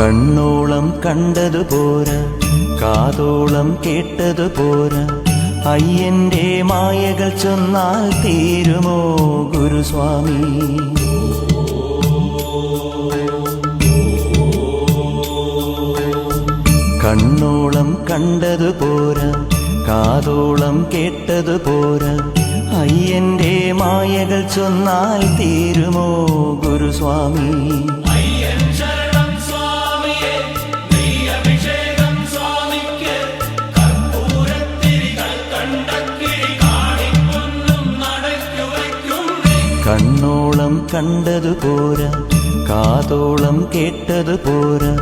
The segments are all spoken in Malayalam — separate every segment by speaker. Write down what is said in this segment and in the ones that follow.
Speaker 1: കണ്ണോളം കണ്ടതുപോരാ, കാതോളം കേട്ടതുപോരാ, അയ്യന്റെ മായകൾ ചൊന്നാൽ തീരുമോ ഗുരുസ്വാമി? കണ്ണോളം കണ്ടതുപോരാ, കാതോളം കേട്ടതുപോരാ, അയ്യന്റെ മായകൾ ചൊന്നാൽ തീരുമോ ഗുരുസ്വാമി? കണ്ണോളം കണ്ടതുപോരാ, കാതോളം കേട്ടതുപോരാ,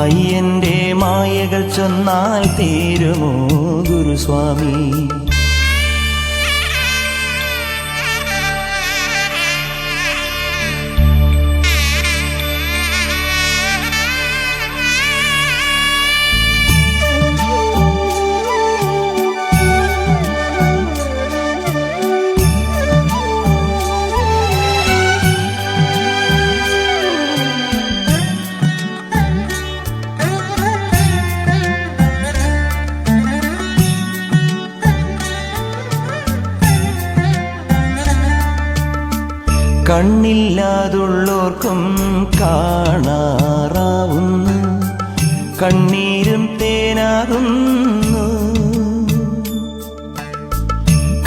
Speaker 1: അയ്യന്റെ മായകൾ ചൊന്നാൽ തീരുമോ ഗുരുസ്വാമി? കണ്ണില്ലാതുള്ളോർക്കും കാണാറാവുന്നു, കണ്ണീരും തേനാകുന്നു.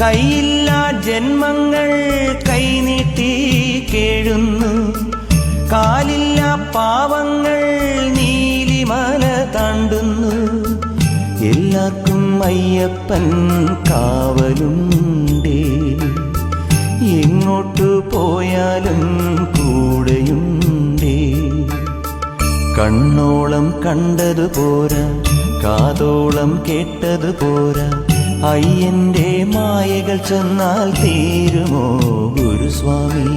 Speaker 1: കൈയില്ലാ ജന്മങ്ങൾ കൈനീട്ടി കേഴുന്നു, കാലില്ലാ പാവങ്ങൾ നീലിമല താണ്ടുന്നു. എല്ലാവർക്കും അയ്യപ്പൻ കാവലുണ്ടേ, എങ്ങോട്ടു പോയാലും കൂടെയുണ്ടേ. കണ്ണോളം കണ്ടതുപോരാ, കാതോളം കേട്ടതുപോരാ, അയ്യന്റെ മായകൾ ചൊന്നാൽ തീരുമോ ഗുരുസ്വാമി?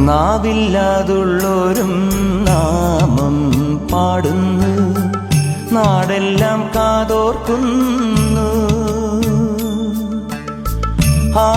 Speaker 1: നാവില്ലാതുള്ളോരും നാമം പാടുന്നു, നാടെല്ലാം കാതോർക്കുന്നു.